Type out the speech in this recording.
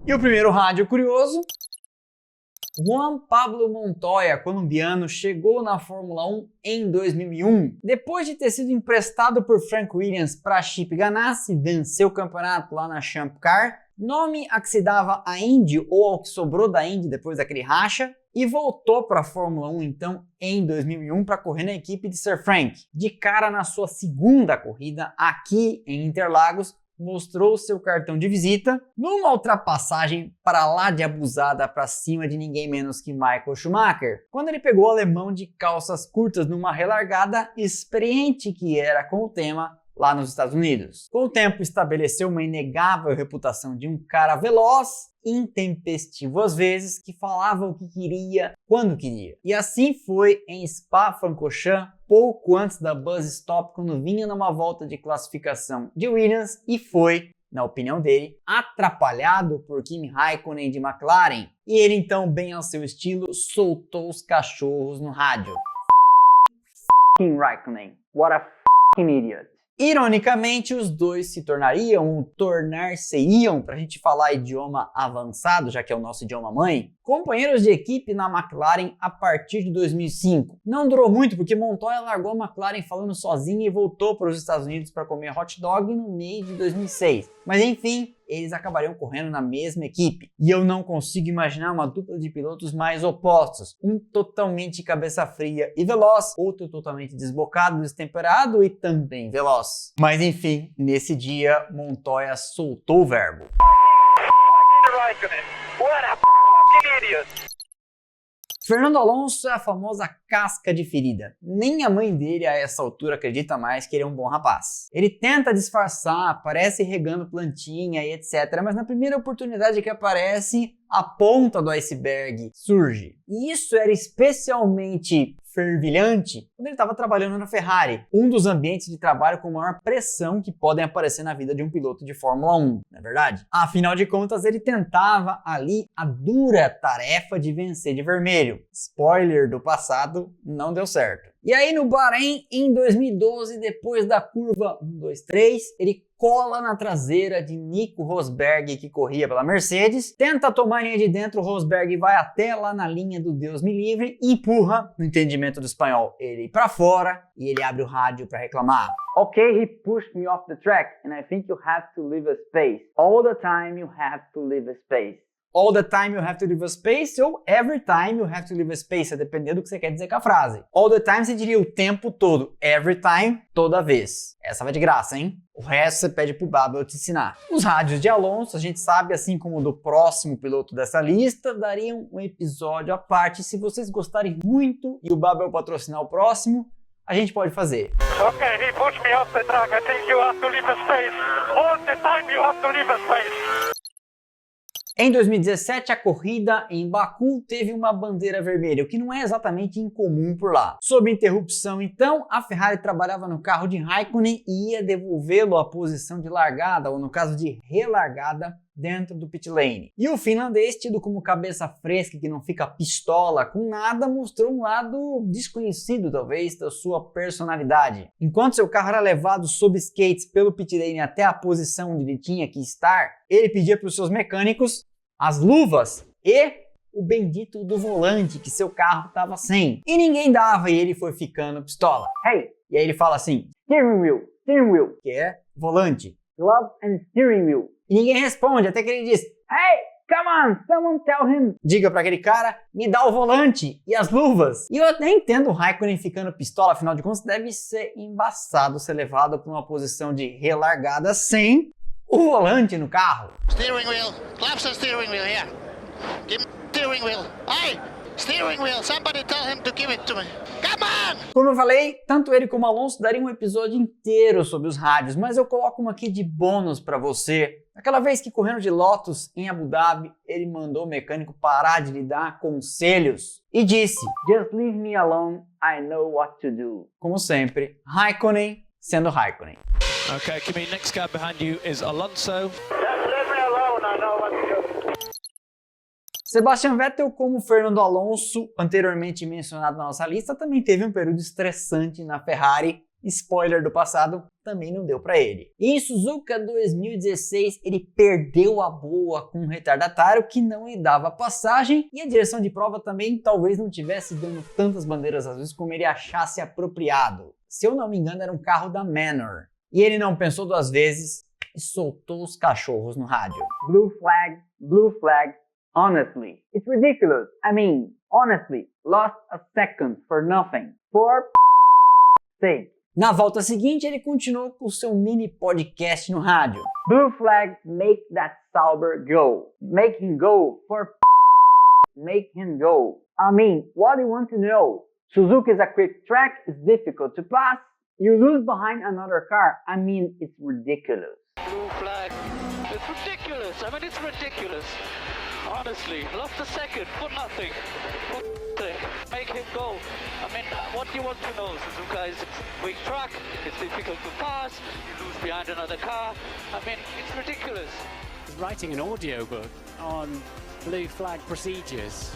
E o primeiro rádio curioso: Juan Pablo Montoya, colombiano, chegou na Fórmula 1 em 2001. Depois de ter sido emprestado por Frank Williams para a Chip Ganassi, venceu o campeonato lá na Champ Car, nome a que se dava à Indy ou ao que sobrou da Indy depois daquele racha, e voltou para a Fórmula 1 então em 2001 para correr na equipe de Sir Frank. De cara na sua segunda corrida aqui em Interlagos, mostrou seu cartão de visita numa ultrapassagem para lá de abusada para cima de ninguém menos que Michael Schumacher, quando ele pegou o alemão de calças curtas numa relargada, experiente que era com o tema lá nos Estados Unidos. Com o tempo estabeleceu uma inegável reputação de um cara veloz, intempestivo às vezes, que falava o que queria, quando queria. E assim foi em Spa-Francorchamps, pouco antes da Buzz Stop, quando vinha numa volta de classificação de Williams e foi, na opinião dele, atrapalhado por Kimi Raikkonen de McLaren. E ele então, bem ao seu estilo, soltou os cachorros no rádio. F***ing Raikkonen, what a f***ing idiot. Ironicamente, os dois se tornar-se-iam, para a gente falar idioma avançado, já que é o nosso idioma mãe, companheiros de equipe na McLaren a partir de 2005. Não durou muito porque Montoya largou a McLaren falando sozinho e voltou para os Estados Unidos para comer hot dog no meio de 2006. Mas enfim, eles acabariam correndo na mesma equipe. E eu não consigo imaginar uma dupla de pilotos mais opostos. Um totalmente cabeça fria e veloz, outro totalmente desbocado, destemperado e também veloz. Mas enfim, nesse dia, Montoya soltou o verbo. Fernando Alonso é a famosa casca de ferida. Nem a mãe dele a essa altura acredita mais que ele é um bom rapaz. Ele tenta disfarçar, aparece regando plantinha e etc, mas na primeira oportunidade que aparece, a ponta do iceberg surge. E isso era especialmente fervilhante quando ele estava trabalhando na Ferrari, um dos ambientes de trabalho com maior pressão que podem aparecer na vida de um piloto de Fórmula 1, não é verdade? Afinal de contas, ele tentava ali a dura tarefa de vencer de vermelho. Spoiler do passado, não deu certo. E aí no Bahrein, em 2012, depois da curva 1, 2, 3, ele cola na traseira de Nico Rosberg, que corria pela Mercedes, tenta tomar a linha de dentro, o Rosberg vai até lá na linha do Deus me livre, empurra, no entendimento do espanhol, ele para fora e ele abre o rádio para reclamar. Okay, he pushed me off the track and I think you have to leave a space. All the time you have to leave a space. All the time you have to leave a space ou every time you have to leave a space, a depender do que você quer dizer com a frase. All the time você diria o tempo todo, every time, toda vez. Essa vai de graça, hein? O resto você pede pro Babel te ensinar. Os rádios de Alonso, a gente sabe, assim como do próximo piloto dessa lista, dariam um episódio à parte. Se vocês gostarem muito e o Babel patrocinar o próximo, a gente pode fazer. Okay, he pushed me off the track. I think you have to leave a space. All the time you have to leave a space. Em 2017, a corrida em Baku teve uma bandeira vermelha, o que não é exatamente incomum por lá. Sob interrupção, então, a Ferrari trabalhava no carro de Raikkonen e ia devolvê-lo à posição de largada, ou no caso de relargada, dentro do pit lane. E o finlandês, tido como cabeça fresca que não fica pistola com nada, mostrou um lado desconhecido, talvez, da sua personalidade. Enquanto seu carro era levado sob skates pelo pit lane até a posição onde ele tinha que estar, ele pedia para os seus mecânicos as luvas e o bendito do volante que seu carro estava sem. E ninguém dava e ele foi ficando pistola. Hey! E aí ele fala assim, steering wheel, que é volante. Glove and steering wheel. E ninguém responde, até que ele diz, hey, come on, someone tell him. Diga para aquele cara, me dá o volante e as luvas. E eu até entendo o Raikkonen ficando pistola, afinal de contas deve ser embaçado ser levado para uma posição de relargada sem o volante no carro. Steering wheel, claps and steering wheel here. Give me steering wheel. Hey, steering wheel, somebody tell him to give it to me. Come on! Como eu falei, tanto ele como Alonso dariam um episódio inteiro sobre os rádios, mas eu coloco uma aqui de bônus para você. Aquela vez que correndo de Lotus em Abu Dhabi, ele mandou o mecânico parar de lhe dar conselhos e disse, just leave me alone, I know what to do. Como sempre, Raikkonen sendo Raikkonen. Okay, Kimi, next car behind you is Alonso. Just leave me alone, I know what to do. Sebastian Vettel, como Fernando Alonso, anteriormente mencionado na nossa lista, também teve um período estressante na Ferrari Spoiler do passado, também não deu para ele. Em Suzuka 2016, ele perdeu a boa com um retardatário que não lhe dava passagem e a direção de prova também talvez não tivesse dando tantas bandeiras azuis como ele achasse apropriado. Se eu não me engano, era um carro da Manor. E ele não pensou duas vezes e soltou os cachorros no rádio. Blue flag, honestly. It's ridiculous. I mean, honestly, lost a second for nothing. For sake. Na volta seguinte, ele continuou com seu mini podcast no rádio. Blue flag, make that Sauber go. Make him go for make him go. I mean, what do you want to know? Suzuka is a quick track, it's difficult to pass. You lose behind another car. I mean, it's ridiculous. Blue flag. It's ridiculous. I mean, it's ridiculous. Honestly, lost a second for nothing. For make him go. I mean, what do you want to know? Suzuka is a quick track. It's difficult to pass. You lose behind another car. I mean, it's ridiculous. Writing an audiobook on blue flag procedures.